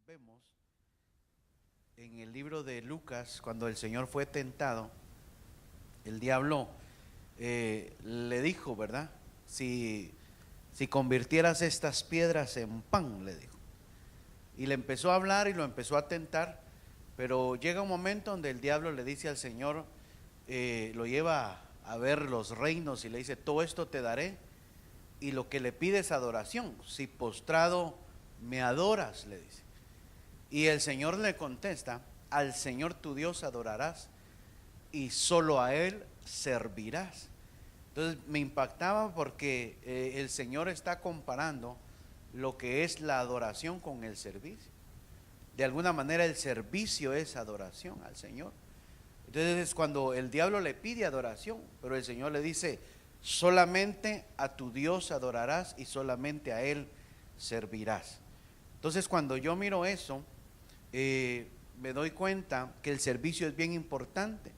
vemos en el libro de Lucas, cuando el Señor fue tentado, el diablo le dijo, ¿verdad? Si convirtieras estas piedras en pan, le dijo. Y le empezó a hablar y lo empezó a tentar, pero llega un momento donde el diablo le dice al Señor, lo lleva a ver los reinos y le dice, todo esto te daré y lo que le pides adoración, si postrado me adoras, le dice. Y el Señor le contesta, al Señor tu Dios adorarás y solo a Él servirás. Entonces me impactaba porque el Señor está comparando lo que es la adoración con el servicio. De alguna manera el servicio es adoración al Señor. Entonces es cuando el diablo le pide adoración, pero el Señor le dice, solamente a tu Dios adorarás y solamente a Él servirás. Entonces cuando yo miro eso, me doy cuenta que el servicio es bien importante,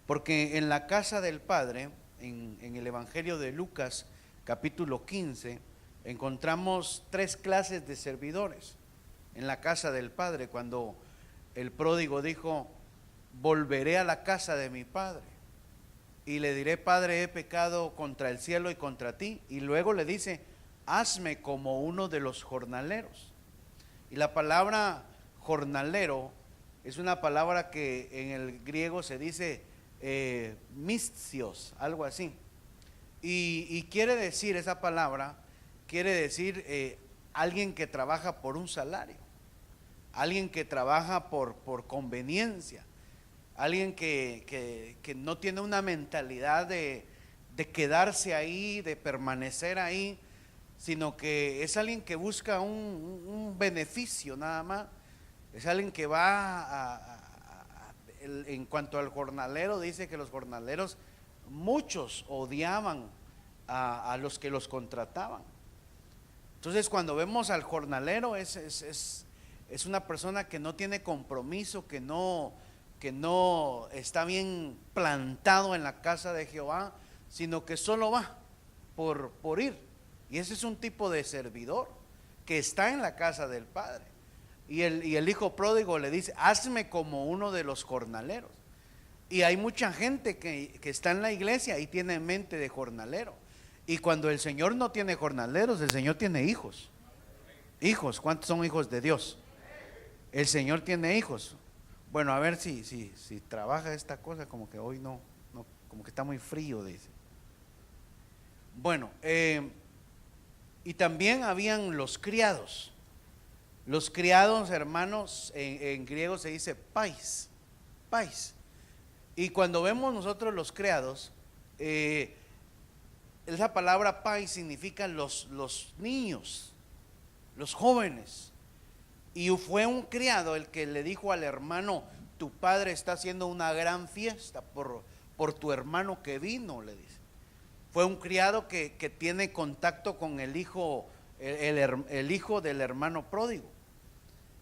porque en la casa del Padre, en el Evangelio de Lucas capítulo 15, encontramos tres clases de servidores. En la casa del Padre, cuando el pródigo dijo, volveré a la casa de mi Padre y le diré, Padre, he pecado contra el cielo y contra ti. Y luego le dice, hazme como uno de los jornaleros. Y la palabra jornalero es una palabra que en el griego se dice mistios, algo así. Y quiere decir, esa palabra quiere decir alguien que trabaja por un salario, alguien que trabaja por conveniencia, alguien que no tiene una mentalidad de quedarse ahí, de permanecer ahí, sino que es alguien que busca un beneficio nada más. Es alguien que va en cuanto al jornalero, dice que los jornaleros, muchos odiaban a los que los contrataban. Entonces cuando vemos al jornalero es una persona que no tiene compromiso, que no está bien plantado en la casa de Jehová, sino que solo va por ir. Y ese es un tipo de servidor que está en la casa del Padre. Y el hijo pródigo le dice, hazme como uno de los jornaleros. Y hay mucha gente que está en la iglesia y tiene mente de jornalero. Y cuando el Señor no tiene jornaleros, el Señor tiene hijos. Hijos, ¿cuántos son hijos de Dios? El Señor tiene hijos. Bueno, a ver si trabaja esta cosa, como que hoy no, como que está muy frío, dice. Bueno, y también habían los criados. Los criados, hermanos, en griego se dice pais. Y cuando vemos nosotros los criados, esa palabra pais significa los niños, los jóvenes. Y fue un criado el que le dijo al hermano, tu padre está haciendo una gran fiesta por tu hermano que vino, le dice. Fue un criado que tiene contacto con el hijo, el hijo del hermano pródigo.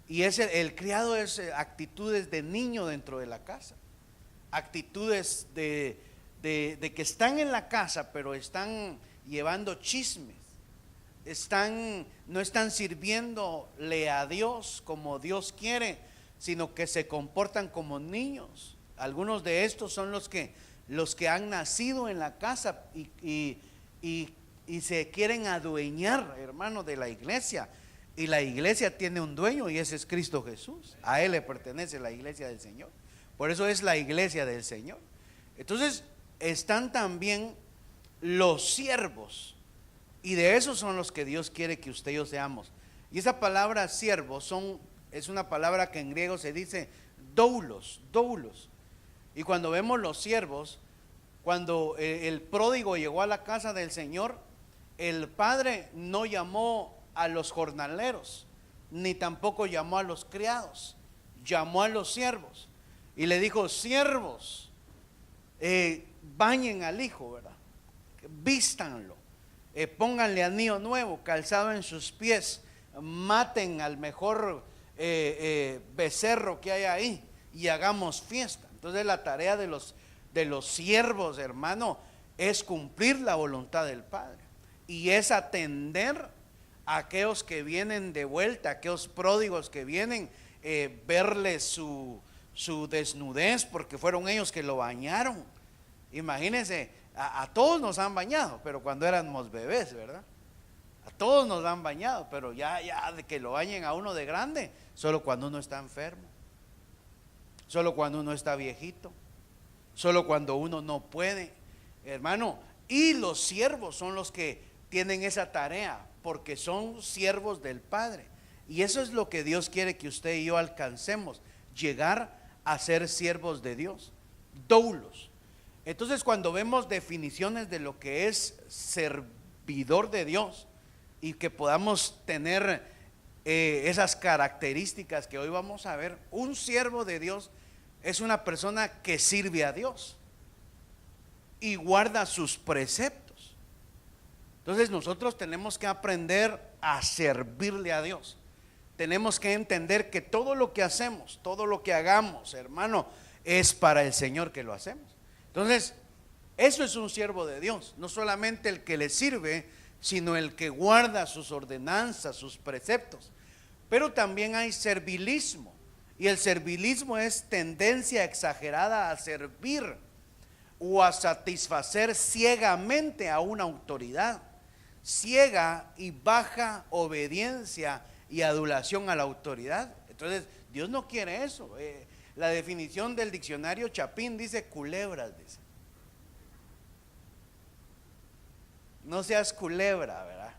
Y el criado es actitudes de niño dentro de la casa, actitudes de que están en la casa, pero están llevando chismes, no están sirviéndole a Dios como Dios quiere, sino que se comportan como niños. Algunos de estos son los que han nacido en la casa y se quieren adueñar, hermano, de la iglesia. Y la iglesia tiene un dueño y ese es Cristo Jesús. A Él le pertenece la iglesia del Señor. Por eso es la iglesia del Señor. Entonces están también los siervos. Y de esos son los que Dios quiere que usted y yo seamos. Y esa palabra siervo es una palabra que en griego se dice doulos. Y cuando vemos los siervos, cuando el pródigo llegó a la casa del Señor, el padre no llamó a los jornaleros, ni tampoco llamó a los criados, llamó a los siervos y le dijo, siervos, bañen al hijo, ¿verdad? Vístanlo, pónganle anillo nuevo, calzado en sus pies, maten al mejor becerro que hay ahí y hagamos fiesta. Entonces la tarea de los siervos, hermano, es cumplir la voluntad del Padre y es atender aquellos que vienen de vuelta, aquellos pródigos que vienen, verle su desnudez, porque fueron ellos que lo bañaron. Imagínense, a todos nos han bañado, pero cuando éramos bebés, ¿verdad? A todos nos han bañado, pero ya de que lo bañen a uno de grande, solo cuando uno está enfermo, solo cuando uno está viejito, solo cuando uno no puede, hermano. Y los siervos son los que tienen esa tarea, porque son siervos del Padre. Y eso es lo que Dios quiere que usted y yo alcancemos, llegar a ser siervos de Dios, doulos. Entonces, cuando vemos definiciones de lo que es servidor de Dios, y que podamos tener esas características que hoy vamos a ver, un siervo de Dios es una persona que sirve a Dios y guarda sus preceptos. Entonces nosotros tenemos que aprender a servirle a Dios. Tenemos que entender que todo lo que hacemos, todo lo que hagamos, hermano, es para el Señor que lo hacemos. Entonces, eso es un siervo de Dios, no solamente el que le sirve, sino el que guarda sus ordenanzas, sus preceptos. Pero también hay servilismo, y el servilismo es tendencia exagerada a servir o a satisfacer ciegamente a una autoridad, ciega y baja obediencia y adulación a la autoridad. Entonces Dios no quiere eso. La definición del diccionario Chapín dice culebras, dice. No seas culebra, ¿verdad?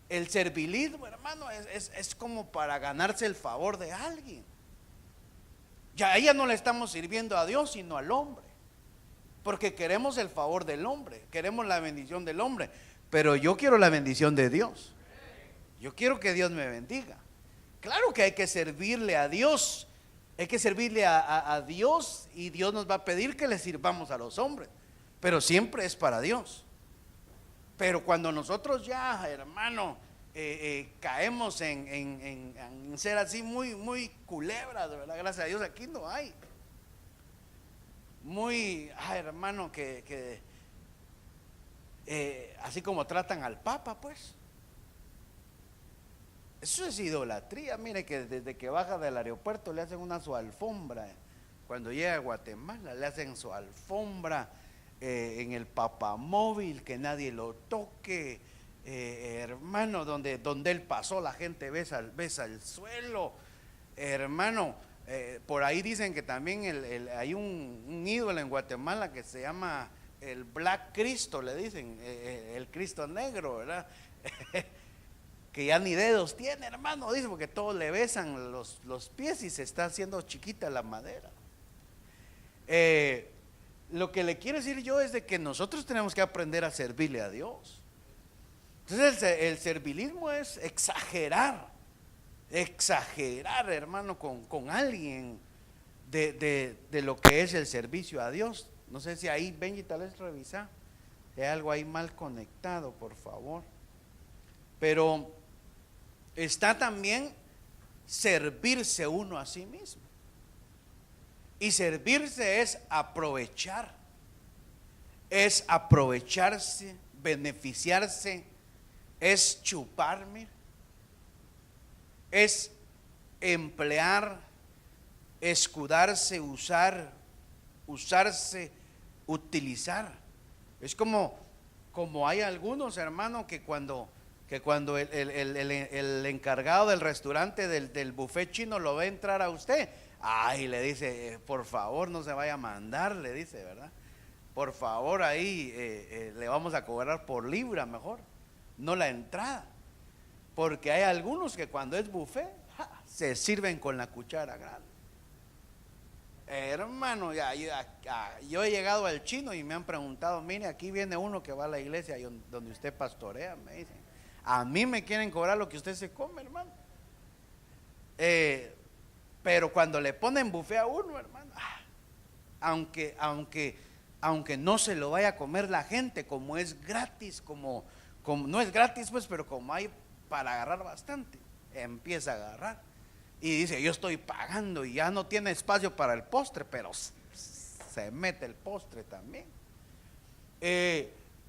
El servilismo, hermano, es como para ganarse el favor de alguien. Ya no le estamos sirviendo a Dios, sino al hombre, porque queremos el favor del hombre, queremos la bendición del hombre. Pero yo quiero la bendición de Dios. Yo quiero que Dios me bendiga. Claro que hay que servirle a Dios, hay que servirle a Dios, y Dios nos va a pedir que le sirvamos a los hombres, pero siempre es para Dios. Pero cuando nosotros ya, hermano, caemos en ser así muy culebras, ¿verdad? Gracias a Dios aquí no hay. Muy, hermano, que así como tratan al Papa, pues. Eso es idolatría. Mire que desde que baja del aeropuerto le hacen su alfombra. Cuando llega a Guatemala le hacen su alfombra en el papamóvil, que nadie lo toque. Hermano, donde él pasó la gente besa el suelo. Hermano, por ahí dicen que también hay un ídolo en Guatemala que se llama el Black Cristo, le dicen, el Cristo negro, ¿verdad? Que ya ni dedos tiene, hermano, dice, porque todos le besan los pies y se está haciendo chiquita la madera. Lo que le quiero decir yo es de que nosotros tenemos que aprender a servirle a Dios. Entonces el servilismo es exagerar, hermano, con alguien de lo que es el servicio a Dios. No sé si ahí, Benji, tal vez revisa si hay algo ahí mal conectado, por favor. Pero está también servirse uno a sí mismo. Y servirse es aprovecharse, beneficiarse, es chuparme, es emplear, escudarse, usarse, utilizar. Es como hay algunos, hermanos, que cuando el encargado del restaurante del buffet chino lo ve entrar a usted, le dice, por favor no se vaya a mandar, le dice, ¿verdad? Por favor, ahí le vamos a cobrar por libra mejor, no la entrada. Porque hay algunos que cuando es buffet se sirven con la cuchara grande. Hermano, yo he llegado al chino y me han preguntado, mire, aquí viene uno que va a la iglesia donde usted pastorea, me dicen, a mí me quieren cobrar lo que usted se come, hermano. Pero cuando le ponen buffet a uno, hermano, aunque no se lo vaya a comer la gente, como es gratis, como no es gratis pues, pero como hay para agarrar bastante, empieza a agarrar y dice, yo estoy pagando, y ya no tiene espacio para el postre, pero se mete el postre también.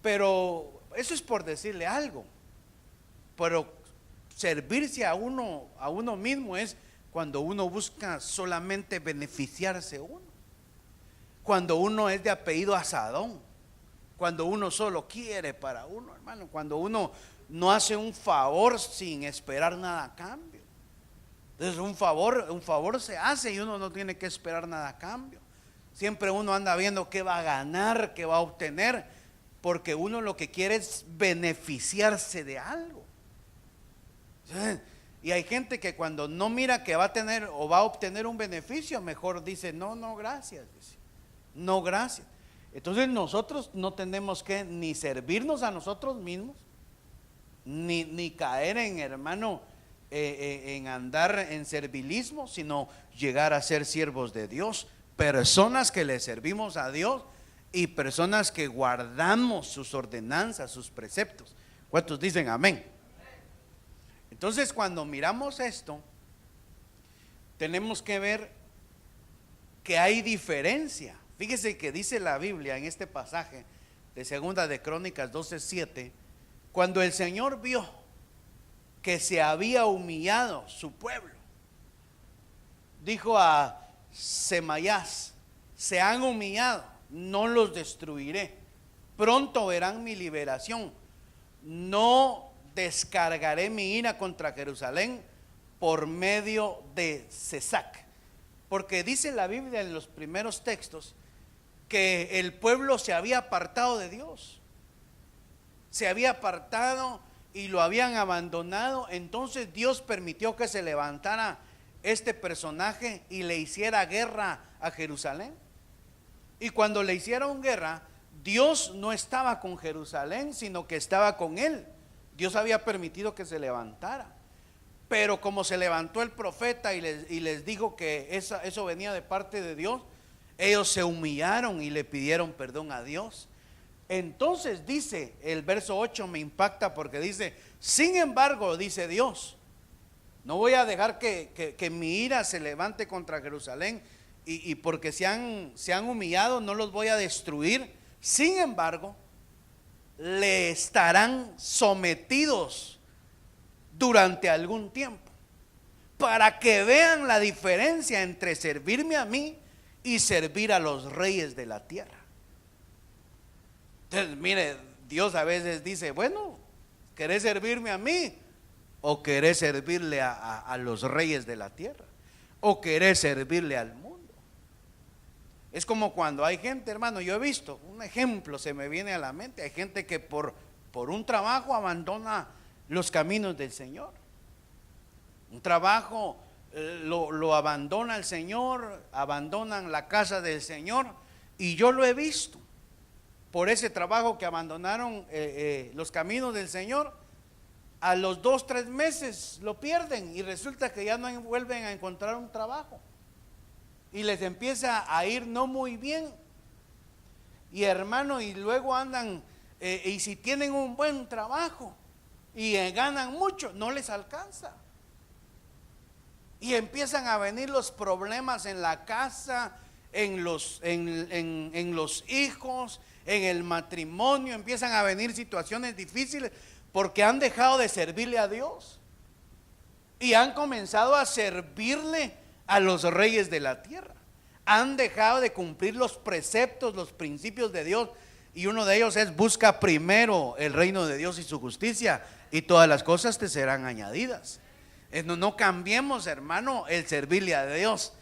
Pero Eso es por decirle algo. Pero servirse a uno mismo es cuando uno busca solamente beneficiarse uno. Cuando uno es de apellido Asadón. Cuando uno solo quiere para uno, hermano. Cuando uno no hace un favor sin esperar nada a cambio. Entonces un favor se hace y uno no tiene que esperar nada a cambio. Siempre uno anda viendo qué va a ganar, qué va a obtener, porque uno lo que quiere es beneficiarse de algo. Y hay gente que cuando no mira que va a tener o va a obtener un beneficio, mejor dice, no, no, gracias. Dice, no, gracias. Entonces nosotros no tenemos que ni servirnos a nosotros mismos, ni caer en, hermano, en andar en servilismo, sino llegar a ser siervos de Dios, personas que le servimos a Dios y personas que guardamos sus ordenanzas, sus preceptos. ¿Cuántos dicen amén? Entonces, cuando miramos esto, tenemos que ver que hay diferencia. Fíjese que dice la Biblia en este pasaje de Segunda de Crónicas 12:7, cuando el Señor vio que se había humillado su pueblo, dijo a Semaías: se han humillado, no los destruiré, pronto verán mi liberación, no descargaré mi ira contra Jerusalén por medio de Sesac. Porque dice la Biblia en los primeros textos que el pueblo se había apartado de Dios, se había apartado y lo habían abandonado. Entonces Dios permitió que se levantara este personaje y le hiciera guerra a Jerusalén. Y cuando le hicieron guerra, Dios no estaba con Jerusalén, sino que estaba con él. Dios había permitido que se levantara, pero como se levantó el profeta y les dijo que eso venía de parte de Dios, ellos se humillaron y le pidieron perdón a Dios. Entonces dice el verso 8, me impacta porque dice: sin embargo, dice Dios, no voy a dejar que mi ira se levante contra Jerusalén, y porque se han humillado, no los voy a destruir. Sin embargo, le estarán sometidos durante algún tiempo, para que vean la diferencia entre servirme a mí y servir a los reyes de la tierra. Entonces, mire, Dios a veces dice: bueno, ¿querés servirme a mí o querés servirle a los reyes de la tierra? ¿O querés servirle al mundo? Es como cuando hay gente, hermano, yo he visto, un ejemplo se me viene a la mente, hay gente que por un trabajo abandona los caminos del Señor. Un trabajo lo abandona el Señor, abandonan la casa del Señor, y yo lo he visto. Por ese trabajo que abandonaron los caminos del Señor, a los 2-3 meses lo pierden y resulta que ya no vuelven a encontrar un trabajo y les empieza a ir no muy bien. Y hermano, y luego andan y si tienen un buen trabajo y ganan mucho, no les alcanza. Y empiezan a venir los problemas en la casa, en los hijos, en el matrimonio. Empiezan a venir situaciones difíciles porque han dejado de servirle a Dios y han comenzado a servirle a los reyes de la tierra. Han dejado de cumplir los preceptos, los principios de Dios, y uno de ellos es: busca primero el reino de Dios y su justicia, y todas las cosas te serán añadidas. No cambiemos, hermano, el servirle a Dios.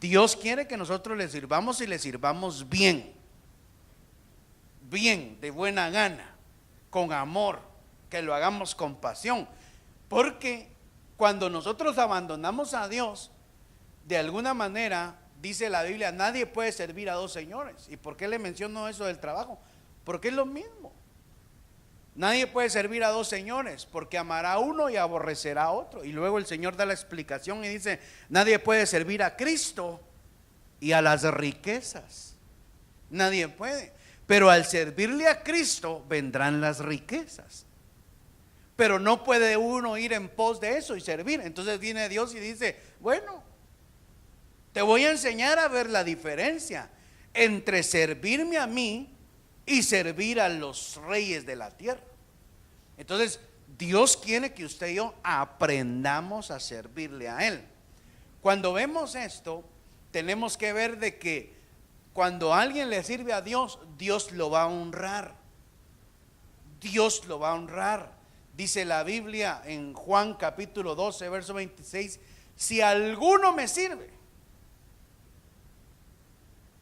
Dios quiere que nosotros le sirvamos y le sirvamos bien, de buena gana, con amor, que lo hagamos con pasión. Porque cuando nosotros abandonamos a Dios, de alguna manera, dice la Biblia, nadie puede servir a dos señores. ¿Y por qué le menciono eso del trabajo? Porque es lo mismo. Nadie puede servir a dos señores, porque amará a uno y aborrecerá a otro. Y luego el Señor da la explicación y dice: nadie puede servir a Cristo y a las riquezas. Nadie puede. Pero al servirle a Cristo vendrán las riquezas. Pero no puede uno ir en pos de eso y servir. Entonces viene Dios y dice: bueno, te voy a enseñar a ver la diferencia entre servirme a mí y servir a los reyes de la tierra. Entonces, Dios quiere que usted y yo aprendamos a servirle a Él. Cuando vemos esto, tenemos que ver de que cuando alguien le sirve a Dios, Dios lo va a honrar. Dios lo va a honrar. Dice la Biblia en Juan capítulo 12, verso 26, si alguno me sirve.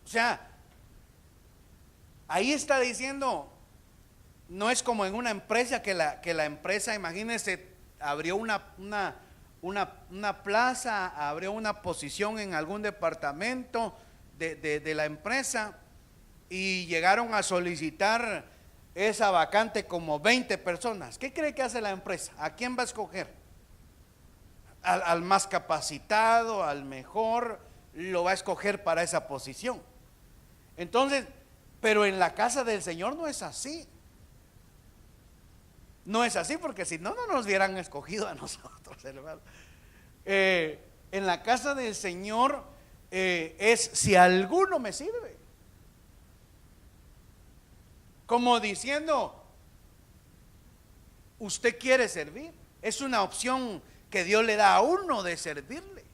O sea, ahí está diciendo, no es como en una empresa que la empresa, imagínense, abrió una plaza, abrió una posición en algún departamento de la empresa y llegaron a solicitar esa vacante como 20 personas. ¿Qué cree que hace la empresa? ¿A quién va a escoger? Al más capacitado, al mejor, lo va a escoger para esa posición. Entonces, pero en la casa del Señor no es así. No es así, porque si no, no nos hubieran escogido a nosotros, hermano. En la casa del Señor es si alguno me sirve. Como diciendo, usted quiere servir. Es una opción que Dios le da a uno de servirle.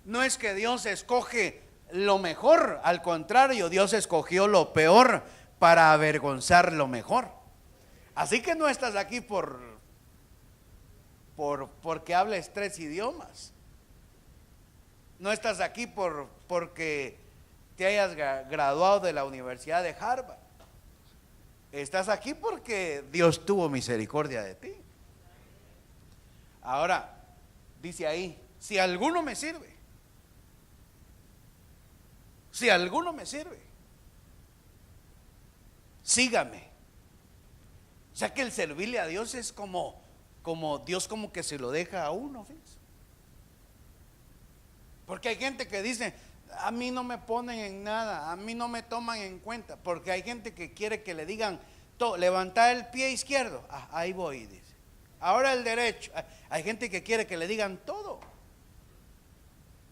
No es que Dios escoge lo mejor, al contrario, Dios escogió lo peor para avergonzar lo mejor. Así que no estás aquí porque hables 3 idiomas. No estás aquí porque te hayas graduado de la Universidad de Harvard. Estás aquí porque Dios tuvo misericordia de ti. Ahora, dice ahí, si alguno me sirve, si alguno me sirve, sígame. O sea que el servirle a Dios es como Dios como que se lo deja a uno, fíjense. Porque hay gente que dice, a mí no me ponen en nada, a mí no me toman en cuenta. Porque hay gente que quiere que le digan, levantar el pie izquierdo, ahí voy, dice. Ahora el derecho. Hay gente que quiere que le digan todo.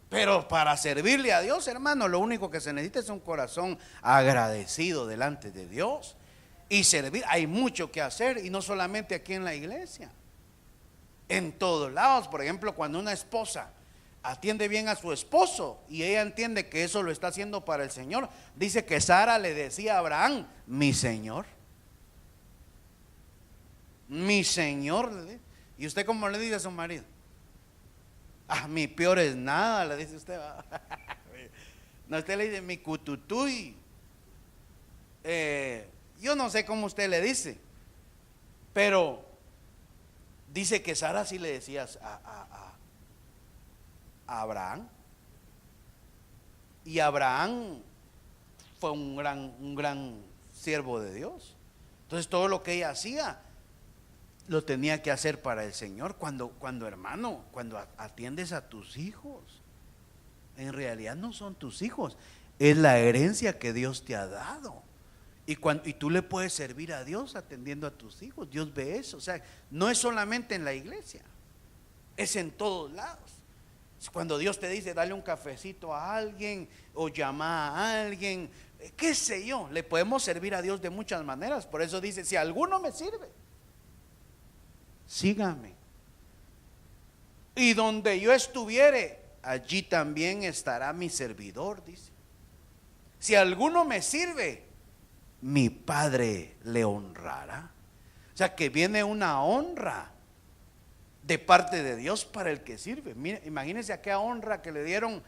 Pero para servirle a Dios, hermano, lo único que se necesita es un corazón agradecido delante de Dios. Y servir, hay mucho que hacer, y no solamente aquí en la iglesia, en todos lados. Por ejemplo, cuando una esposa atiende bien a su esposo y ella entiende que eso lo está haciendo para el Señor, dice que Sara le decía a Abraham, mi Señor. Mi Señor. ¿Y usted cómo le dice a su marido? Mi peor es nada, le dice usted. No, usted le dice mi cututuy. Yo no sé cómo usted le dice, pero dice que Sara sí le decía a Abraham. Y Abraham fue un gran siervo de Dios. Entonces todo lo que ella hacía lo tenía que hacer para el Señor. Cuando hermano, cuando atiendes a tus hijos, en realidad no son tus hijos, es la herencia que Dios te ha dado. Y tú le puedes servir a Dios atendiendo a tus hijos. Dios ve eso. O sea, no es solamente en la iglesia, es en todos lados. Cuando Dios te dice dale un cafecito a alguien o llama a alguien, qué sé yo, le podemos servir a Dios de muchas maneras. Por eso dice, si alguno me sirve, sígame. Y donde yo estuviere, allí también estará mi servidor, dice. Si alguno me sirve, mi Padre le honrará. O sea que viene una honra de parte de Dios para el que sirve. Mire, imagínense aquella honra que le dieron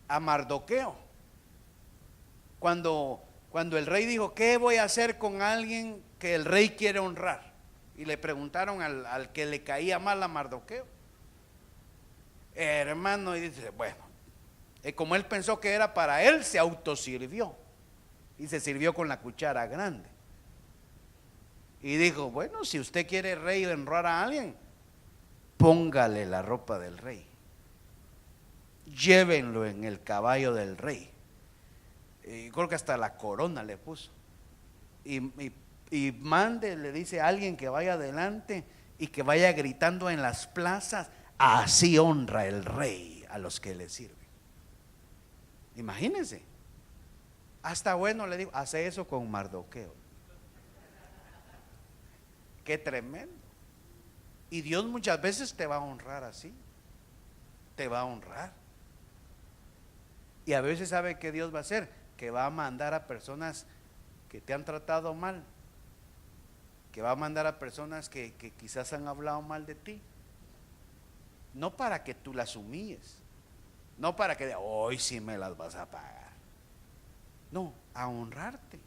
a Mardoqueo cuando el rey dijo, ¿qué voy a hacer con alguien que el rey quiere honrar? Y le preguntaron al que le caía mal a Mardoqueo, hermano, y dice, bueno, como él pensó que era para él, se autosirvió y se sirvió con la cuchara grande. Y dijo, bueno, si usted quiere rey honrar a alguien, póngale la ropa del rey, llévenlo en el caballo del rey. Y creo que hasta la corona le puso. Y mande, le dice a alguien que vaya adelante y que vaya gritando en las plazas, así honra el rey a los que le sirven. Imagínense. Hasta bueno le digo, hace eso con Mardoqueo. Qué tremendo. Y Dios muchas veces te va a honrar así. Te va a honrar. Y a veces sabe que Dios va a hacer, que va a mandar a personas que te han tratado mal, que va a mandar a personas que quizás han hablado mal de ti, no para que tú las humilles, no para que hoy sí me las vas a pagar, no, a honrarte,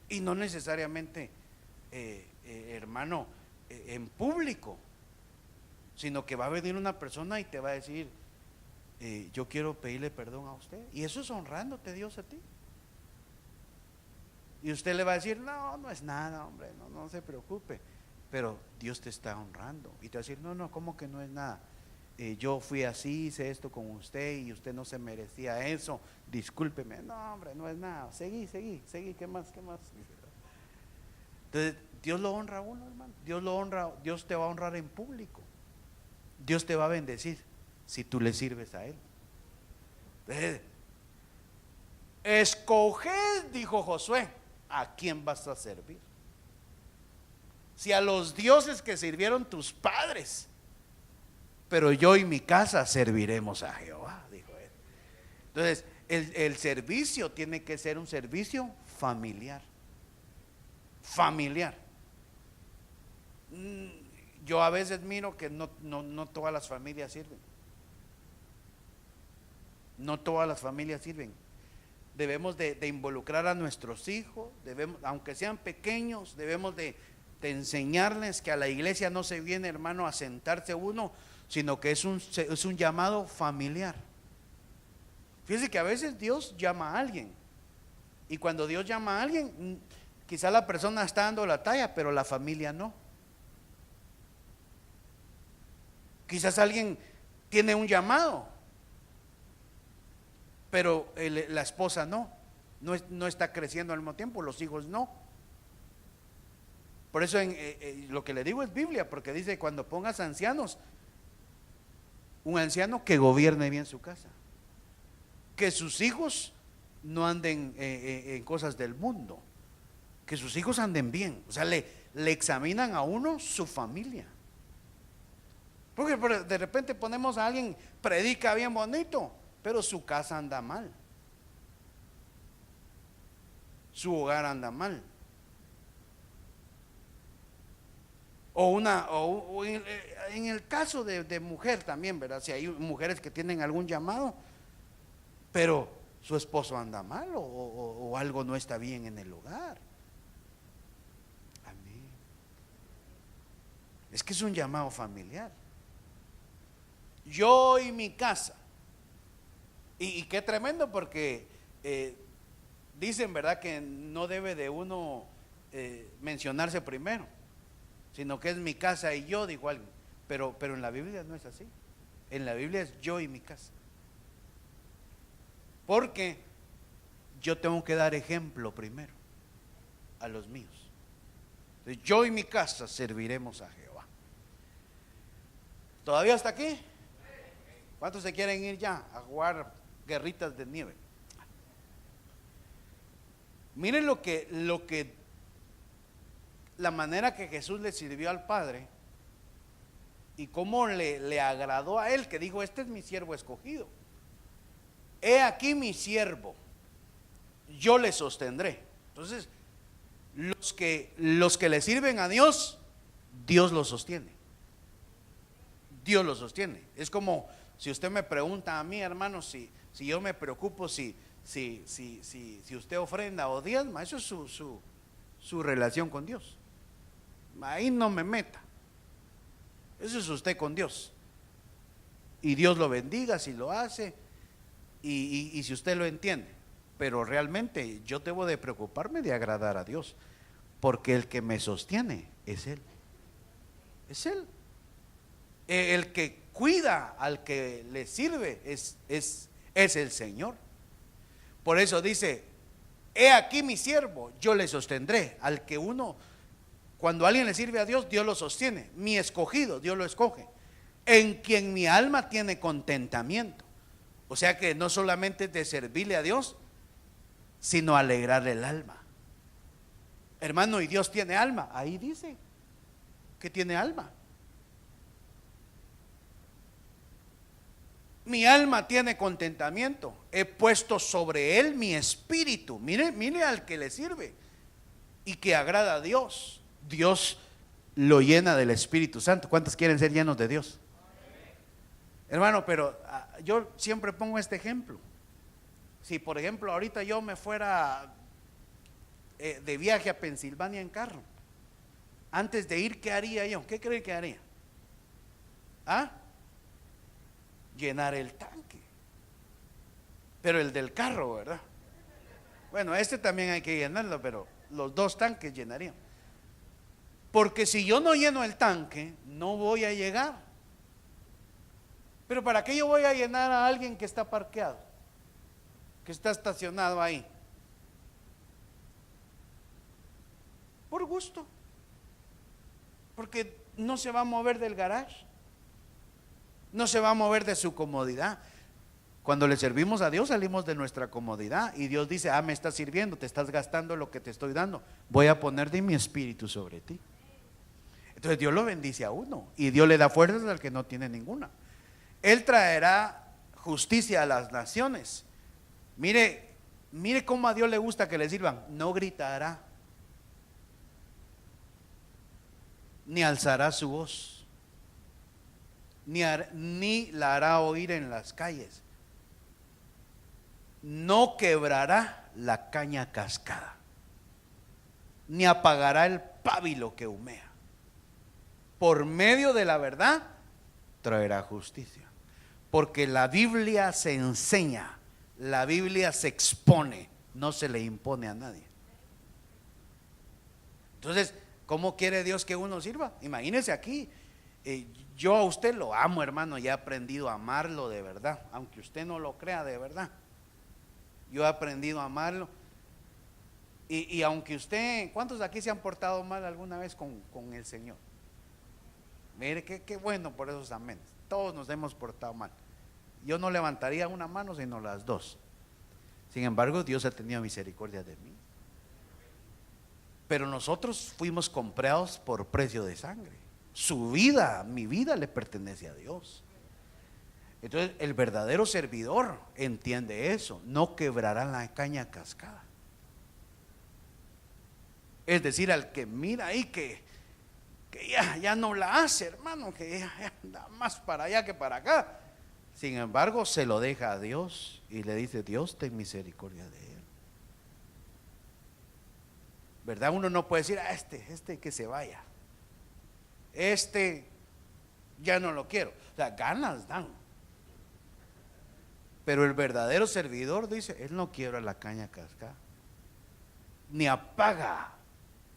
y no necesariamente hermano en público, sino que va a venir una persona y te va a decir, yo quiero pedirle perdón a usted, y eso es honrándote Dios a ti. Y usted le va a decir, no, no es nada, hombre, no se preocupe, pero Dios te está honrando, y te va a decir, no, ¿cómo que no es nada? Yo fui así, hice esto con usted y usted no se merecía eso, discúlpeme. No, hombre, no es nada, seguí, ¿qué más? Entonces Dios lo honra a uno, hermano. Dios lo honra, Dios te va a honrar en público. Dios te va a bendecir si tú le sirves a Él. Escoged, dijo Josué, ¿a quién vas a servir? Si a los dioses que sirvieron tus padres, pero yo y mi casa serviremos a Jehová, dijo él. Entonces, el servicio tiene que ser un servicio familiar. Yo a veces miro que no todas las familias sirven. No todas las familias sirven. Debemos de involucrar a nuestros hijos, aunque sean pequeños, debemos de enseñarles que a la iglesia no se viene, hermano, a sentarse uno, sino que es un llamado familiar. Fíjense que a veces Dios llama a alguien, y cuando Dios llama a alguien, quizá la persona está dando la talla, pero la familia no. Quizás alguien tiene un llamado, pero la esposa no está creciendo al mismo tiempo, los hijos no. Por eso lo que le digo es Biblia, porque dice, cuando pongas ancianos, un anciano que gobierne bien su casa, que sus hijos no anden en cosas del mundo, que sus hijos anden bien. O sea, le examinan a uno su familia. Porque de repente ponemos a alguien, predica bien bonito, pero su casa anda mal, su hogar anda mal. O en el caso de mujer también, ¿verdad? Si hay mujeres que tienen algún llamado, pero su esposo anda mal o algo no está bien en el hogar. Amén. Es que es un llamado familiar. Yo y mi casa. Y qué tremendo, porque dicen, ¿verdad?, que no debe de uno mencionarse primero, sino que es mi casa y yo, dijo alguien. Pero en la Biblia no es así. En la Biblia es yo y mi casa. Porque yo tengo que dar ejemplo primero a los míos. Entonces, yo y mi casa serviremos a Jehová. ¿Todavía hasta aquí? ¿Cuántos se quieren ir ya a jugar guerritas de nieve? Miren la manera que Jesús le sirvió al Padre y cómo le agradó a él, que dijo, este es mi siervo escogido. He aquí mi siervo, yo le sostendré. Entonces, los que le sirven a Dios, Dios los sostiene. Dios los sostiene. Es como si usted me pregunta a mí, hermano, si yo me preocupo si usted ofrenda o diezma, eso es su relación con Dios. Ahí no me meta. Eso es usted con Dios. Y Dios lo bendiga si lo hace y si usted lo entiende. Pero realmente yo debo de preocuparme de agradar a Dios, porque el que me sostiene es Él. Es Él. El que cuida al que le sirve es el Señor. Por eso dice, he aquí mi siervo, yo le sostendré. Al que cuando alguien le sirve a Dios, Dios lo sostiene. Mi escogido, Dios lo escoge, en quien mi alma tiene contentamiento. O sea que no solamente es de servirle a Dios, sino alegrarle el alma. Hermano, y Dios tiene alma. Ahí dice que tiene alma. Mi alma tiene contentamiento. He puesto sobre él mi espíritu. Mire al que le sirve y que agrada a Dios. Dios lo llena del Espíritu Santo. ¿Cuántos quieren ser llenos de Dios? Hermano, pero yo siempre pongo este ejemplo. Si por ejemplo ahorita yo me fuera de viaje a Pensilvania en carro, antes de ir, ¿qué haría yo? ¿Qué cree que haría? Llenar el tanque, pero el del carro, ¿verdad? Bueno, este también hay que llenarlo, pero los dos tanques llenarían. Porque si yo no lleno el tanque, no voy a llegar. Pero ¿para qué yo voy a llenar a alguien que está parqueado, que está estacionado ahí? Por gusto, porque no se va a mover del garage, no se va a mover de su comodidad. Cuando le servimos a Dios, salimos de nuestra comodidad y Dios dice: me estás sirviendo, te estás gastando lo que te estoy dando, voy a poner de mi espíritu sobre ti. Entonces Dios lo bendice a uno y Dios le da fuerzas al que no tiene ninguna. Él traerá justicia a las naciones. Mire cómo a Dios le gusta que le sirvan. No gritará, ni alzará su voz, ni la hará oír en las calles. No quebrará la caña cascada, ni apagará el pábilo que humea. Por medio de la verdad traerá justicia. Porque la Biblia se enseña, la Biblia se expone, no se le impone a nadie. Entonces, ¿cómo quiere Dios que uno sirva? Imagínese aquí, yo a usted lo amo, hermano, y he aprendido a amarlo de verdad, aunque usted no lo crea, de verdad. Yo he aprendido a amarlo. Y aunque usted, ¿cuántos de aquí se han portado mal alguna vez con el Señor? Mire, qué bueno por esos aménes. Todos nos hemos portado mal. Yo no levantaría una mano sino las dos. Sin embargo, Dios ha tenido misericordia de mí. Pero nosotros fuimos comprados por precio de sangre. Su vida, mi vida le pertenece a Dios. Entonces el verdadero servidor entiende eso. No quebrará la caña cascada. Es decir, al que mira ahí que ya no la hace, hermano, que ya anda más para allá que para acá. Sin embargo, se lo deja a Dios y le dice: Dios, ten misericordia de él. ¿Verdad? Uno no puede decir: este que se vaya, ya no lo quiero. O sea, ganas dan. Pero el verdadero servidor dice: él no quiebra la caña cascada, ni apaga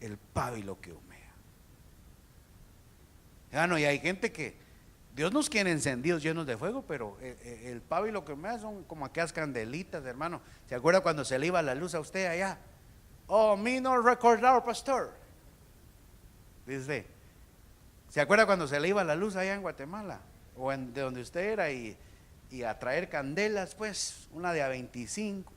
el pábilo que humea. Y hay gente que Dios nos quiere encendidos, llenos de fuego, pero el pábilo que humea son como aquellas candelitas, hermano. ¿Se acuerda cuando se le iba la luz a usted allá? Me no recordar, pastor. Dice, ¿se acuerda cuando se le iba la luz allá en Guatemala? O de donde usted era, y a traer candelas, pues, una de a 25.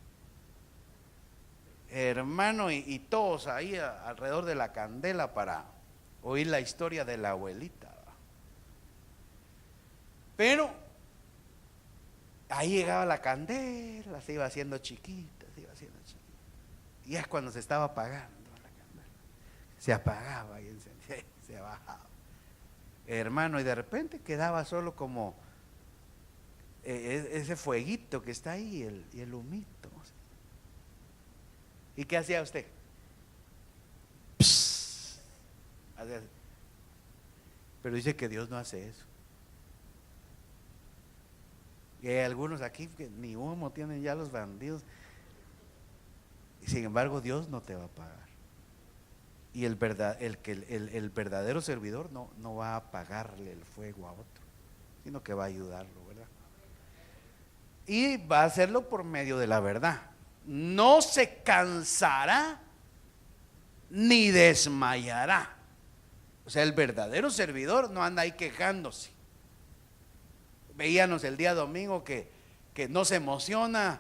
Hermano, y todos ahí alrededor de la candela para oír la historia de la abuelita. Pero ahí llegaba la candela, se iba haciendo chiquita, y es cuando se estaba apagando la candela, se apagaba y encendía y se bajaba, hermano, y de repente quedaba solo como ese fueguito que está ahí, y el humito. ¿Y qué hacía usted? Psst. Pero dice que Dios no hace eso. Y hay algunos aquí que ni humo tienen ya los bandidos. Y sin embargo, Dios no te va a pagar. Y el verdadero servidor no va a apagarle el fuego a otro, sino que va a ayudarlo, ¿verdad? Y va a hacerlo por medio de la verdad. No se cansará ni desmayará. O sea, el verdadero servidor no anda ahí quejándose. Veíamos el día domingo que que no se emociona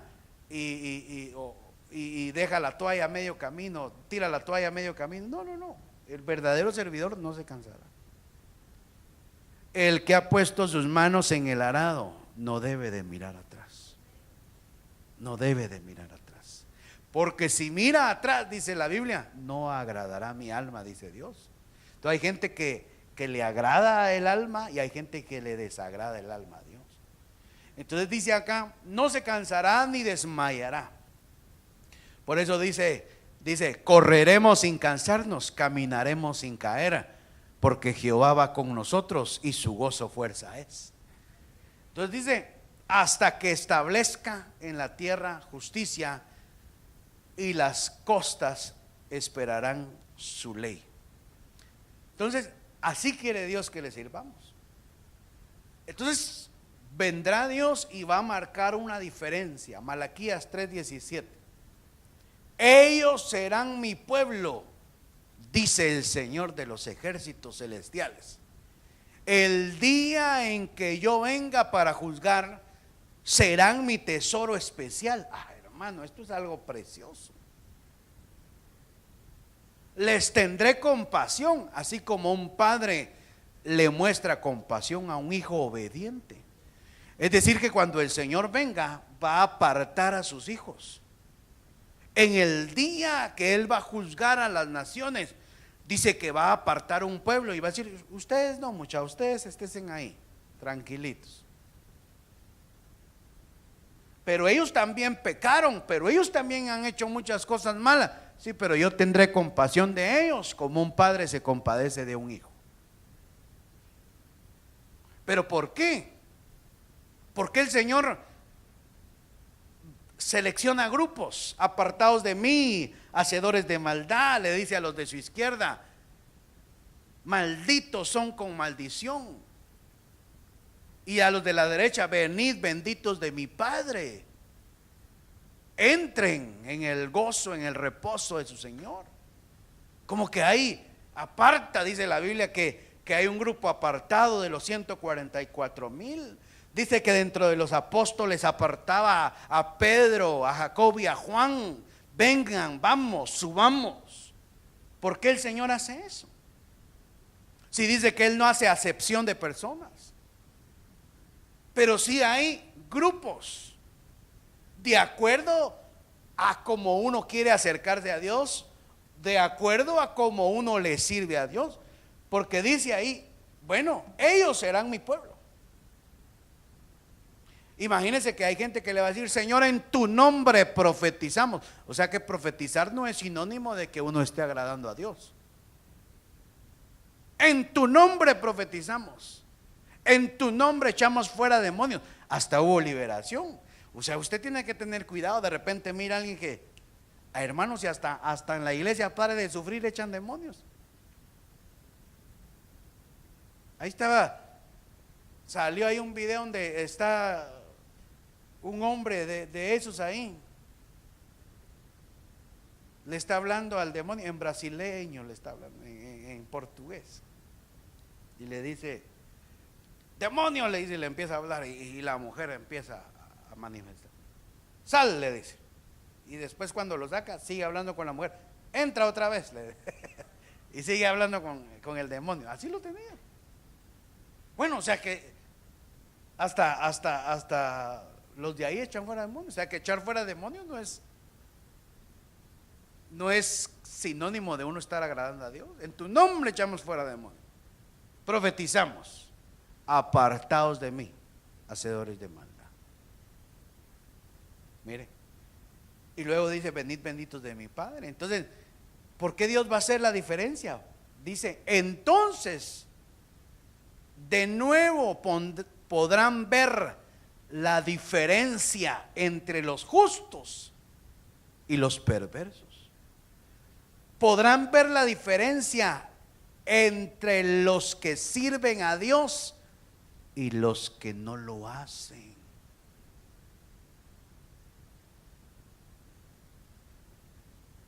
y deja la toalla a medio camino, tira la toalla a medio camino. No, no, no. El verdadero servidor no se cansará. El que ha puesto sus manos en el arado no debe de mirar atrás. No debe de mirar atrás. Porque si mira atrás, dice la Biblia, no agradará mi alma, dice Dios. Entonces hay gente que le agrada el alma y hay gente que le desagrada el alma a Dios. Entonces dice acá, no se cansará ni desmayará. Por eso dice, correremos sin cansarnos, caminaremos sin caer, porque Jehová va con nosotros y su gozo fuerza es. Entonces dice, hasta que establezca en la tierra justicia y las costas esperarán su ley. Entonces, así quiere Dios que le sirvamos. Entonces, vendrá Dios y va a marcar una diferencia. Malaquías 3:17. Ellos serán mi pueblo, dice el Señor de los ejércitos celestiales. El día en que yo venga para juzgar, serán mi tesoro especial. Hermano, esto es algo precioso. Les tendré compasión, así como un padre le muestra compasión a un hijo obediente. Es decir, que cuando el Señor venga, va a apartar a sus hijos. En el día que Él va a juzgar a las naciones, dice que va a apartar un pueblo y va a decir, ustedes no, muchachos, ustedes estén ahí, tranquilitos. Pero ellos también pecaron, pero ellos también han hecho muchas cosas malas. Sí, pero yo tendré compasión de ellos, como un padre se compadece de un hijo. ¿Pero por qué? Porque el Señor selecciona grupos apartados de mí, hacedores de maldad, le dice a los de su izquierda, malditos son con maldición. Y a los de la derecha, venid benditos de mi Padre, entren en el gozo, en el reposo de su Señor. Como que ahí aparta, dice la Biblia, que hay un grupo apartado de los 144,000. Dice que dentro de los apóstoles apartaba a Pedro, a Jacob y a Juan. Vengan, vamos, subamos. ¿Por qué el Señor hace eso? Si dice que Él no hace acepción de personas. Pero sí hay grupos de acuerdo a cómo uno quiere acercarse a Dios, de acuerdo a cómo uno le sirve a Dios. Porque dice ahí, bueno, ellos serán mi pueblo. Imagínense que hay gente que le va a decir, Señor, en tu nombre profetizamos. O sea que profetizar no es sinónimo de que uno esté agradando a Dios. En tu nombre profetizamos, en tu nombre echamos fuera demonios. Hasta hubo liberación. O sea, usted tiene que tener cuidado. De repente mira a alguien que, hermanos, y hasta en la iglesia, pare de sufrir, echan demonios. Ahí estaba, salió ahí un video donde está un hombre de esos ahí, le está hablando al demonio en brasileño, le está hablando en portugués, y le dice, demonio, le dice, y le empieza a hablar, y la mujer empieza a manifestar. Sal, le dice, y después cuando lo saca, sigue hablando con la mujer, entra otra vez, y sigue hablando con el demonio. Así lo tenía. Bueno, o sea que hasta los de ahí echan fuera demonios. O sea que echar fuera demonios no es sinónimo de uno estar agradando a Dios. En tu nombre echamos fuera demonios. Profetizamos, apartaos de mí, hacedores de maldad. Mire, y luego dice, venid benditos de mi Padre. Entonces, ¿por qué Dios va a hacer la diferencia? Dice, entonces de nuevo podrán ver la diferencia entre los justos y los perversos. Podrán ver la diferencia entre los que sirven a Dios y los que no lo hacen.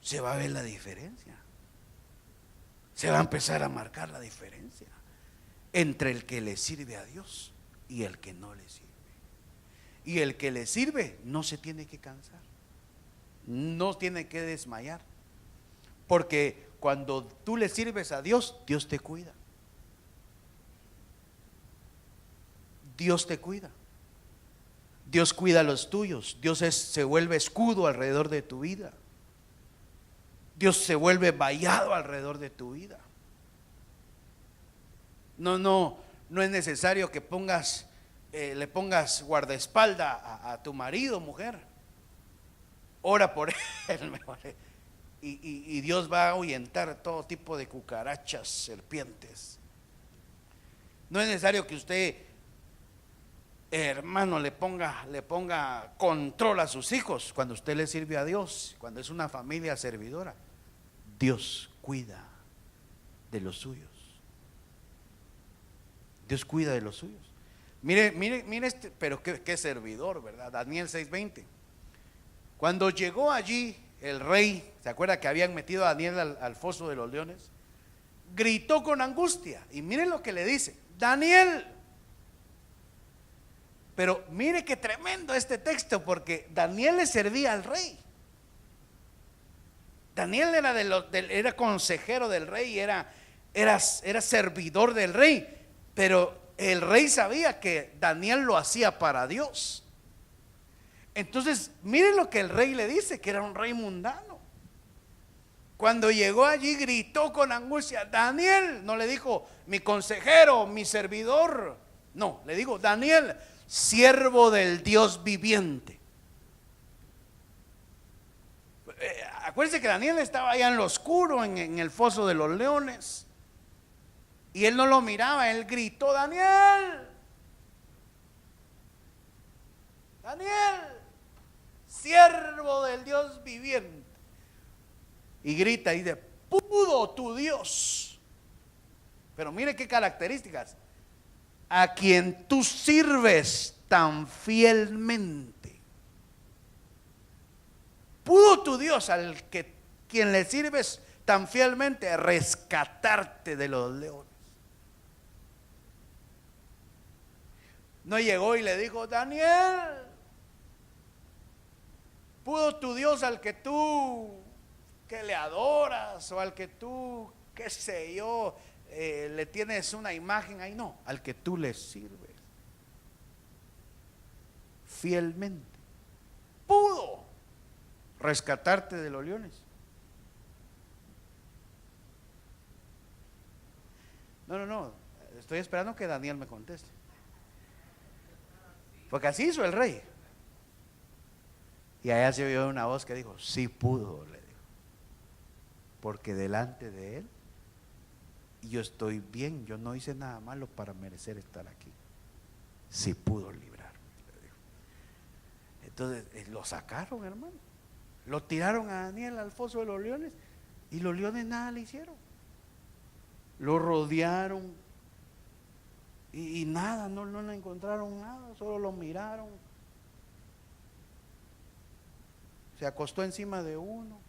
Se va a ver la diferencia. Se va a empezar a marcar la diferencia entre el que le sirve a Dios y el que no le sirve. Y el que le sirve no se tiene que cansar, no tiene que desmayar, porque cuando tú le sirves a Dios, Dios te cuida. Dios te cuida. Dios cuida a los tuyos. Se vuelve escudo alrededor de tu vida. Dios se vuelve vallado alrededor de tu vida. No es necesario que le pongas guardaespaldas a tu marido, mujer. Ora por él mejor. Y Dios va a ahuyentar todo tipo de cucarachas, serpientes. No es necesario que usted, hermano, le ponga control a sus hijos. Cuando usted le sirve a Dios, cuando es una familia servidora, Dios cuida de los suyos. Dios cuida de los suyos. Mire pero qué servidor, ¿verdad? Daniel 6:20. Cuando llegó allí el rey, ¿se acuerda que habían metido a Daniel al foso de los leones? Gritó con angustia. Y miren lo que le dice: Daniel. Pero mire qué tremendo este texto, porque Daniel le servía al rey. Daniel era consejero del rey, era servidor del rey. Pero el rey sabía que Daniel lo hacía para Dios. Entonces, miren lo que el rey le dice, que era un rey mundano. Cuando llegó allí gritó con angustia: Daniel. No le dijo mi consejero, mi servidor. No, le digo: Daniel, siervo del Dios viviente. Acuérdense que Daniel estaba allá en lo oscuro, en el foso de los leones. Y él no lo miraba, él gritó: Daniel, Daniel, siervo del Dios viviente. Y grita y dice: pudo tu Dios. Pero mire qué características: a quien tú sirves tan fielmente. Pudo tu Dios, quien le sirves tan fielmente, rescatarte de los leones. No llegó y le dijo: Daniel, pudo tu Dios al que tú que le adoras, o al que tú, qué sé yo, le tienes una imagen ahí. No, al que tú le sirves fielmente, pudo rescatarte de los leones. No, estoy esperando que Daniel me conteste, porque así hizo el rey. Y allá se oyó una voz que dijo: sí pudo, le dijo, porque delante de él yo estoy bien, yo no hice nada malo para merecer estar aquí. Sí pudo librarme, le dijo. Entonces lo sacaron, hermano, lo tiraron a Daniel al foso de los leones, y los leones nada le hicieron. Lo rodearon y nada, no encontraron nada, solo lo miraron. Se acostó encima de uno,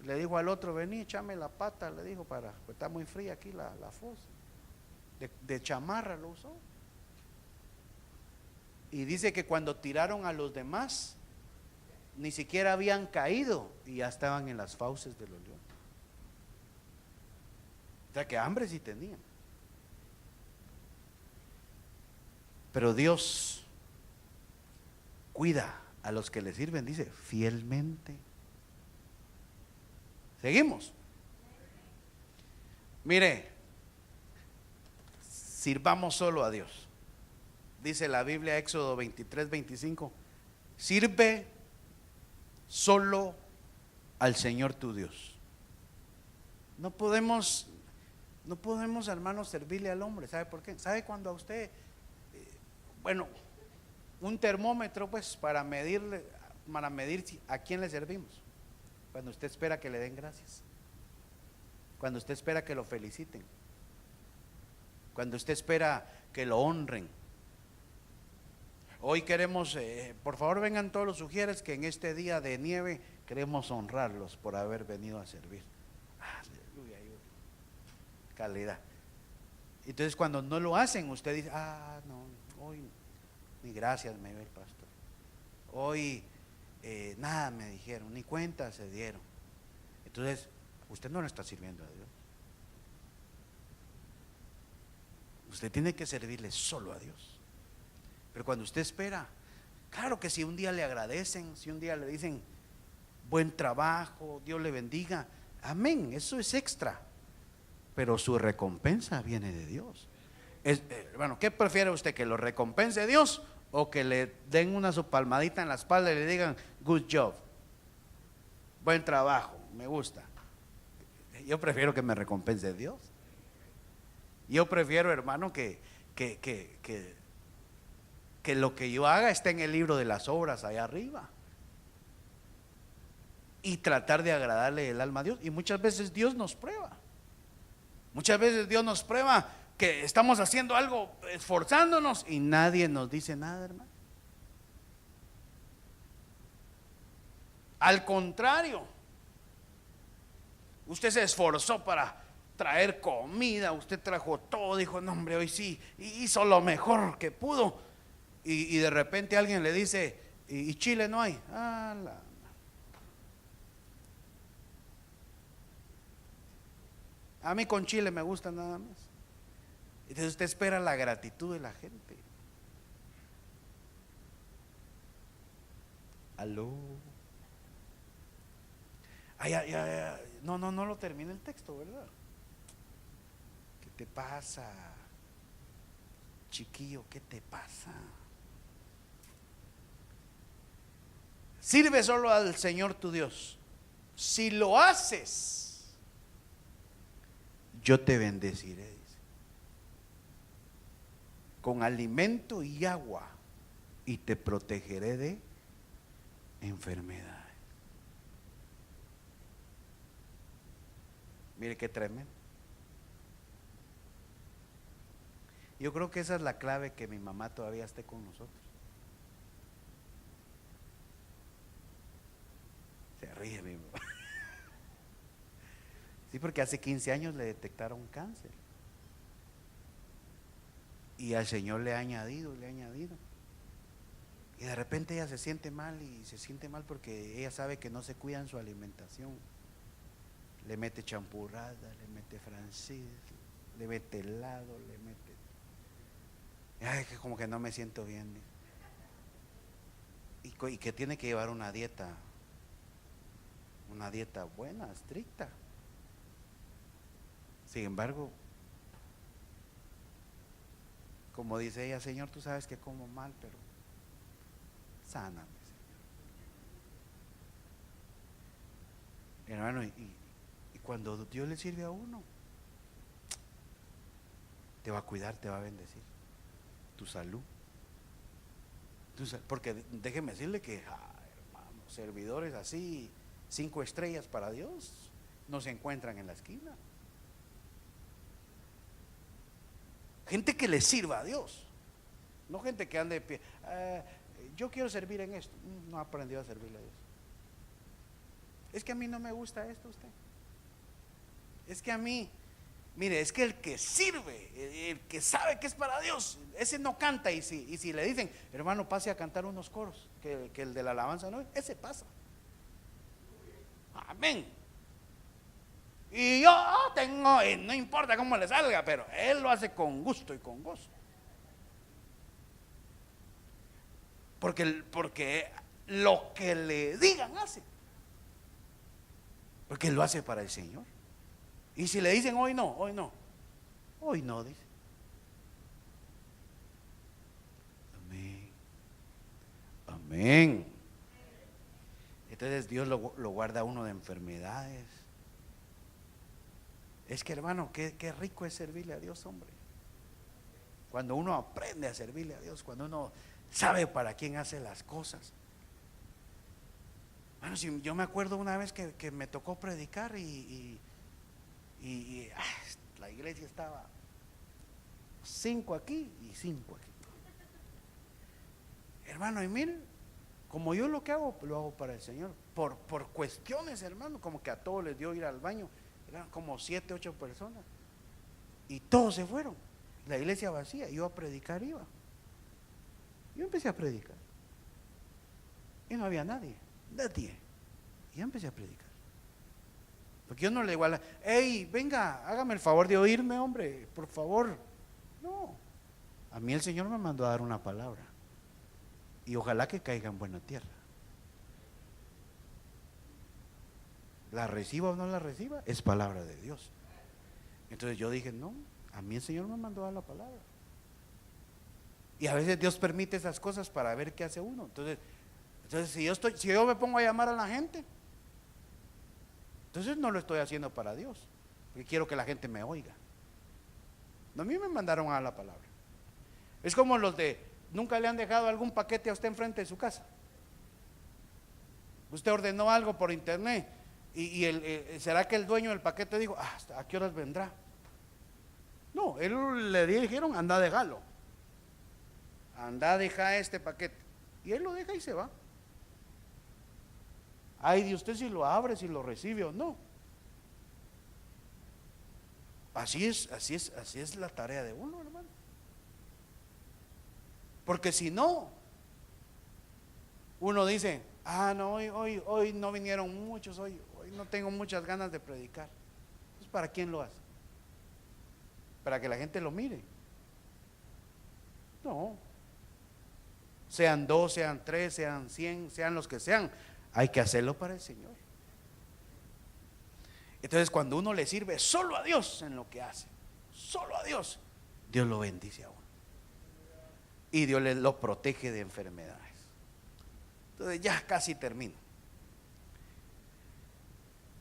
le dijo al otro: vení, échame la pata, le dijo, pues está muy fría aquí la fosa. De chamarra lo usó. Y dice que cuando tiraron a los demás, ni siquiera habían caído y ya estaban en las fauces de los leones. O sea que hambre sí tenían. Pero Dios cuida a los que le sirven, dice, fielmente. Seguimos. Mire, sirvamos solo a Dios. Dice la Biblia, Éxodo 23:25, sirve solo al Señor tu Dios. No podemos, hermanos, servirle al hombre. ¿Sabe por qué? ¿Sabe cuando a usted, un termómetro, pues, para medir a quién le servimos? Cuando usted espera que le den gracias, cuando usted espera que lo feliciten, cuando usted espera que lo honren. Hoy queremos, por favor vengan todos los sugieres, que en este día de nieve queremos honrarlos por haber venido a servir. Aleluya, calidad. Entonces cuando no lo hacen, usted dice: no, hoy Ni gracias me dio el pastor. Hoy nada me dijeron, ni cuenta se dieron. Entonces, usted no le está sirviendo a Dios. Usted tiene que servirle solo a Dios. Pero cuando usted espera, claro que si un día le agradecen, si un día le dicen buen trabajo, Dios le bendiga, amén, eso es extra. Pero su recompensa viene de Dios. Hermano, ¿qué prefiere usted? ¿Que lo recompense Dios o que le den una su palmadita en la espalda y le digan good job, buen trabajo, me gusta? Yo prefiero que me recompense Dios. Yo prefiero, hermano, que lo que yo haga esté en el libro de las obras allá arriba, y tratar de agradarle el alma a Dios. Y muchas veces Dios nos prueba. Muchas veces Dios nos prueba que estamos haciendo algo, esforzándonos, y nadie nos dice nada, hermano. Al contrario, usted se esforzó para traer comida, usted trajo todo, dijo, no hombre, hoy sí, hizo lo mejor que pudo, y de repente alguien le dice, ¿y chile no hay? A mí con chile me gusta nada más. Entonces usted espera la gratitud de la gente. Aló. No lo termina el texto, ¿verdad? ¿Qué te pasa, chiquillo? ¿Qué te pasa? Sirve solo al Señor tu Dios. Si lo haces, yo te bendeciré, dice, con alimento y agua, y te protegeré de enfermedades. Mire qué tremendo. Yo creo que esa es la clave, que mi mamá todavía esté con nosotros. Se ríe mi mamá. Sí, porque hace 15 años le detectaron cáncer. Y al Señor le ha añadido. Y de repente ella se siente mal, y se siente mal porque ella sabe que no se cuida en su alimentación. Le mete champurrada, le mete francis, le mete helado, le mete... Ay, que como que no me siento bien. Y que tiene que llevar una dieta buena, estricta. Sin embargo, como dice ella, Señor, tú sabes que como mal, pero sáname, Señor. Hermano, y cuando Dios le sirve a uno, te va a cuidar, te va a bendecir tu salud. Porque déjeme decirle que, hermano, servidores así, 5 estrellas para Dios, no se encuentran en la esquina. Gente que le sirva a Dios, no gente que ande de pie. Yo quiero servir en esto. No ha aprendido a servirle a Dios. Es que a mí no me gusta esto, usted. Es que a mí, mire, es que el que sirve, el que sabe que es para Dios, ese no canta. Y si le dicen, hermano, pase a cantar unos coros, que el de la alabanza no, ese pasa. Amén. Y yo tengo, no importa cómo le salga, pero él lo hace con gusto y con gozo. Porque lo que le digan hace. Porque lo hace para el Señor. Y si le dicen hoy no, dice. Amén. Amén. Entonces Dios lo guarda a uno de enfermedades. Es que, hermano, qué rico es servirle a Dios, hombre. Cuando uno aprende a servirle a Dios, cuando uno sabe para quién hace las cosas. Bueno, si yo me acuerdo una vez que me tocó predicar y la iglesia estaba 5 aquí y 5 aquí. Hermano, y miren, como yo lo que hago, lo hago para el Señor. Por cuestiones, hermano, como que a todos les dio ir al baño. Eran como 7, 8 personas. Y todos se fueron. La iglesia vacía. Yo a predicar iba. Yo empecé a predicar. Y no había nadie. Y yo empecé a predicar. Porque yo no le digo a la, hey, venga, hágame el favor de oírme, hombre, por favor. No. A mí el Señor me mandó a dar una palabra. Y ojalá que caiga en buena tierra. La reciba o no la reciba, es palabra de Dios. Entonces yo dije, no, a mí el Señor me mandó a dar la palabra. Y a veces Dios permite esas cosas para ver qué hace uno. Entonces si yo me pongo a llamar a la gente, entonces no lo estoy haciendo para Dios, porque quiero que la gente me oiga. No, a mí me mandaron a dar la palabra. Es como los de, nunca le han dejado algún paquete a usted enfrente de su casa. Usted ordenó algo por internet y ¿será que el dueño del paquete dijo, ¿hasta a qué horas vendrá? No, él le dijeron, anda a dejarlo. Anda a dejar este paquete. Y él lo deja y se va. Ay de usted si lo abre, si lo recibe o no. Así es la tarea de uno, hermano. Porque si no, uno dice, no, hoy no vinieron muchos, hoy no tengo muchas ganas de predicar. Pues ¿para quién lo hace? ¿Para que la gente lo mire? No. Sean 2, sean 3, sean 100, sean los que sean, hay que hacerlo para el Señor. Entonces cuando uno le sirve solo a Dios en lo que hace, solo a Dios, Dios lo bendice a uno. Y Dios lo protege de enfermedades. Entonces ya casi termino.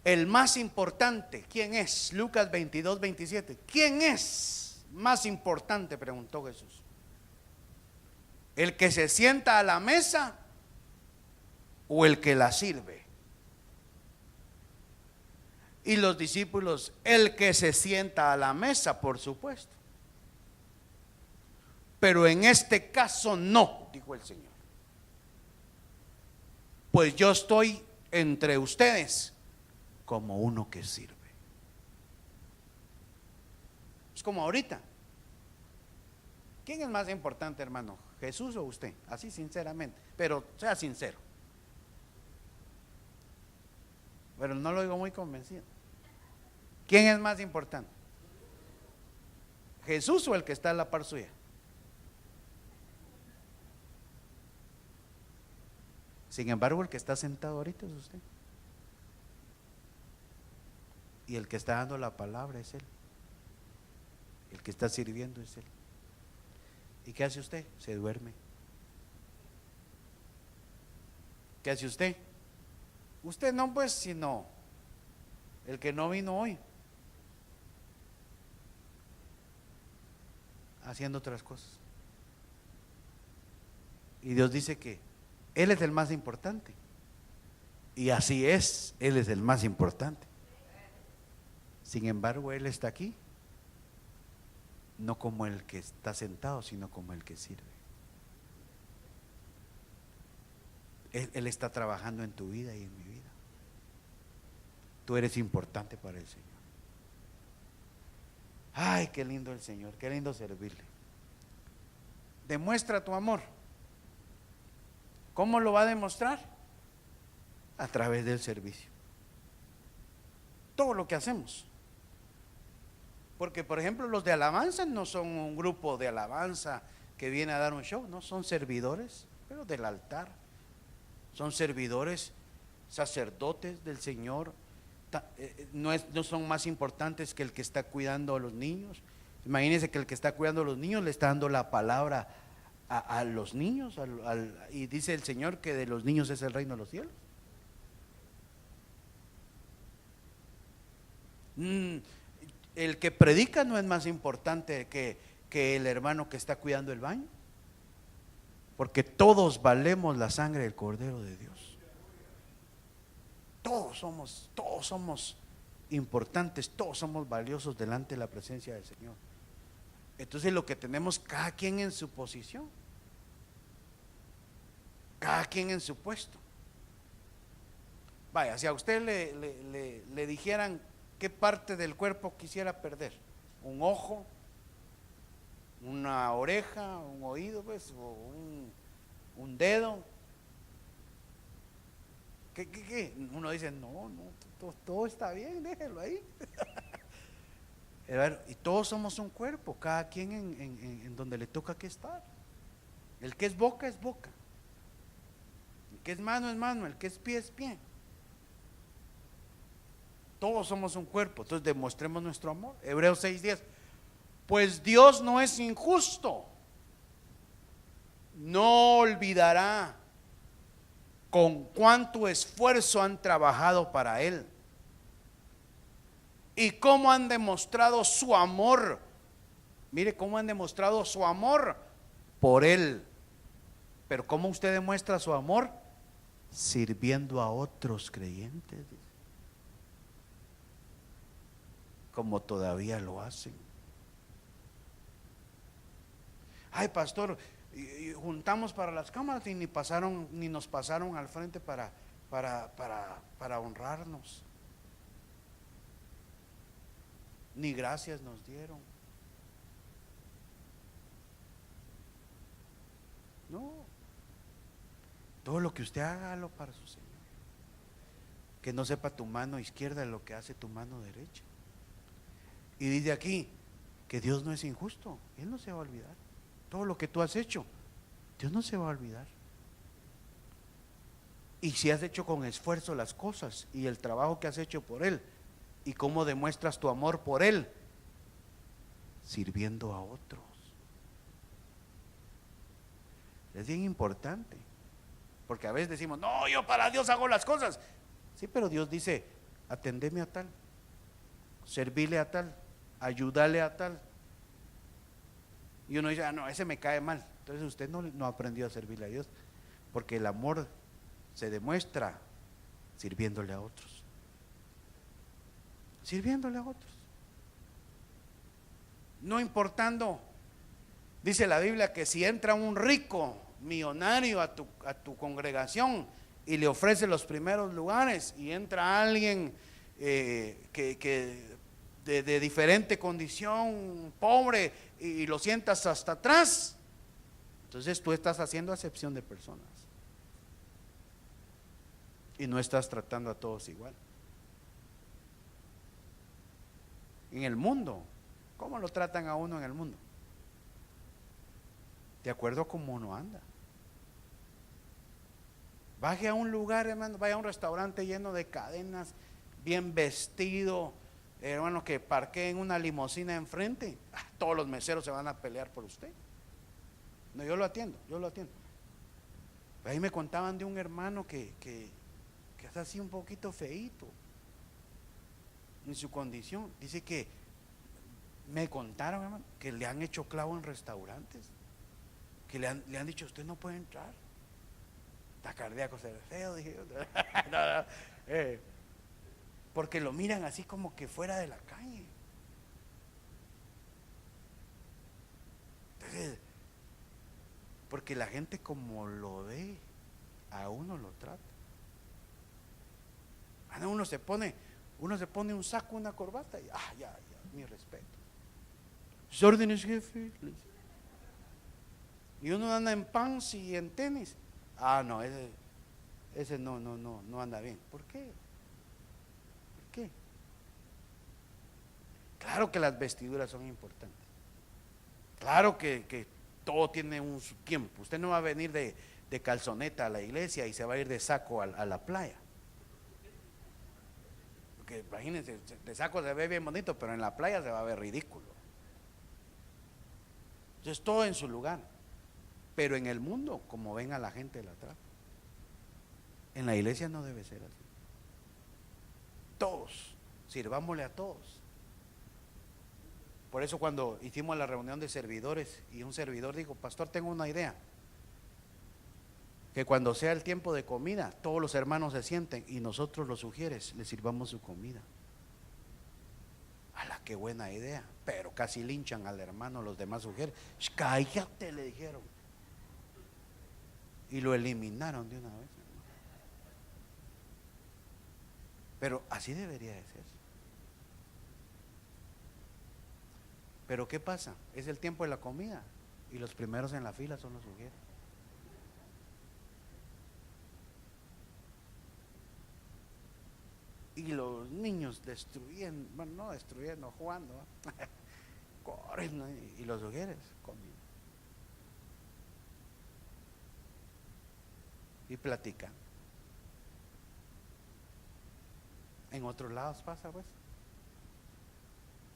El más importante, ¿quién es? Lucas 22, 27. ¿Quién es más importante? Preguntó Jesús. ¿El que se sienta a la mesa o el que la sirve? Y los discípulos, el que se sienta a la mesa, por supuesto. Pero en este caso no, dijo el Señor. Pues yo estoy entre ustedes como uno que sirve. Es como ahorita. ¿Quién es más importante, hermano? ¿Jesús o usted? Así sinceramente, pero sea sincero. Pero no lo digo muy convencido. ¿Quién es más importante? ¿Jesús o el que está a la par suya? Sin embargo, el que está sentado ahorita es usted. Y el que está dando la palabra es Él. El que está sirviendo es Él. ¿Y qué hace usted? Se duerme. ¿Qué hace usted? Usted no, pues, sino el que no vino hoy, haciendo otras cosas. Y Dios dice que Él es el más importante. Y así es, Él es el más importante. Sin embargo, Él está aquí, no como el que está sentado, sino como el que sirve. Él está trabajando en tu vida y en mi vida. Tú eres importante para el Señor. Ay, qué lindo el Señor, qué lindo servirle. Demuestra tu amor. ¿Cómo lo va a demostrar? A través del servicio. Todo lo que hacemos. Porque, por ejemplo, los de alabanza no son un grupo de alabanza que viene a dar un show, no, son servidores, pero del altar. Son servidores, sacerdotes del Señor. No son más importantes que el que está cuidando a los niños. Imagínense que el que está cuidando a los niños le está dando la palabra a los niños, y dice el Señor que de los niños es el reino de los cielos. El que predica no es más importante que el hermano que está cuidando el baño, porque todos valemos la sangre del Cordero de Dios. Todos somos importantes, todos somos valiosos delante de la presencia del Señor. Entonces lo que tenemos, cada quien en su posición, cada quien en su puesto. Vaya, si a usted le dijeran qué parte del cuerpo quisiera perder, un ojo, una oreja, un oído, pues, o un dedo. ¿Qué? Uno dice, no, todo está bien, déjelo ahí. Y todos somos un cuerpo, cada quien en donde le toca que estar. El que es boca es boca, el que es mano es mano, el que es pie es pie. Todos somos un cuerpo, entonces demostremos nuestro amor. Hebreos 6:10. Pues Dios no es injusto, no olvidará con cuánto esfuerzo han trabajado para Él y cómo han demostrado su amor. Mire cómo han demostrado su amor por Él. Pero ¿cómo usted demuestra su amor? Sirviendo a otros creyentes, como todavía lo hacen. Ay, pastor, y juntamos para las cámaras y ni nos pasaron al frente para honrarnos, ni gracias nos dieron. No, todo lo que usted haga, hágalo para su Señor. Que no sepa tu mano izquierda lo que hace tu mano derecha. Y dice aquí que Dios no es injusto, Él no se va a olvidar. Todo lo que tú has hecho, Dios no se va a olvidar. Y si has hecho con esfuerzo las cosas y el trabajo que has hecho por Él, y cómo demuestras tu amor por Él, sirviendo a otros. Es bien importante, porque a veces decimos, no, yo para Dios hago las cosas. Sí, pero Dios dice, atendeme a tal, servirle a tal, ayudarle a tal. Y uno dice, no, ese me cae mal. Entonces usted no aprendió a servirle a Dios, porque el amor se demuestra sirviéndole a otros. Sirviéndole a otros. No importando, dice la Biblia, que si entra un rico millonario a tu congregación y le ofrece los primeros lugares, y entra alguien que de diferente condición, pobre, y lo sientas hasta atrás, entonces tú estás haciendo acepción de personas y no estás tratando a todos igual. En el mundo, ¿cómo lo tratan a uno en el mundo? De acuerdo a cómo uno anda. Baje a un lugar, hermano, vaya a un restaurante lleno de cadenas, bien vestido, hermano, que parqueen una limusina enfrente, todos los meseros se van a pelear por usted. No, yo lo atiendo. Ahí me contaban de un hermano que es así un poquito feíto en su condición. Dice que me contaron, hermano, que le han hecho clavo en restaurantes, que le han dicho, usted no puede entrar, está cardíaco, se ve feo, dije yo. Porque lo miran así como que fuera de la calle. Entonces, porque la gente como lo ve, a uno lo trata. Uno se pone un saco, una corbata y ya, mi respeto. Sus órdenes, jefe. Y uno anda en pants y en tenis. No, ese no anda bien. ¿Por qué? ¿Por qué? Claro que las vestiduras son importantes. Claro que todo tiene un tiempo. Usted no va a venir de calzoneta a la iglesia y se va a ir de saco a la playa. Porque imagínense, de saco se ve bien bonito, pero en la playa se va a ver ridículo. Entonces todo en su lugar. Pero en el mundo, como ven a la gente, la trata. En la iglesia no debe ser así. Todos, sirvámosle a todos. Por eso cuando hicimos la reunión de servidores y un servidor dijo, pastor, tengo una idea, que cuando sea el tiempo de comida, todos los hermanos se sienten y nosotros los sugieres, les sirvamos su comida. Qué buena idea, pero casi linchan al hermano los demás sugieres. Cállate, le dijeron, y lo eliminaron de una vez. Pero así debería de ser. Pero ¿qué pasa? Es el tiempo de la comida y los primeros en la fila son los sugieres. Y los niños destruyendo, bueno, no destruyendo, jugando, corren, ¿no? Y los mujeres comiendo y platican. En otros lados pasa, pues.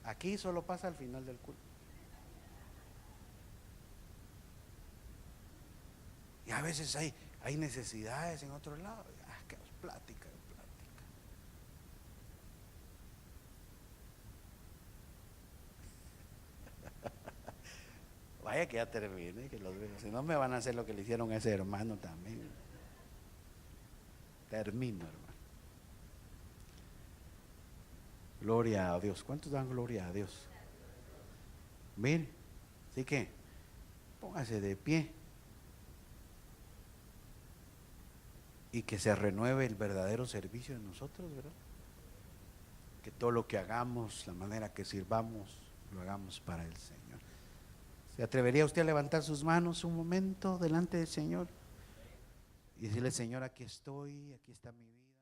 Aquí solo pasa al final del culto. Y a veces hay necesidades en otros lados. Que plática, plática. Vaya que ya termine, que los veo. Si no me van a hacer lo que le hicieron a ese hermano también. Termino, hermano. Gloria a Dios. ¿Cuántos dan gloria a Dios? Mire, así que póngase de pie y que se renueve el verdadero servicio de nosotros, ¿verdad? Que todo lo que hagamos, la manera que sirvamos, lo hagamos para el Señor. ¿Se atrevería usted a levantar sus manos un momento delante del Señor y decirle: Señor, aquí estoy, aquí está mi vida?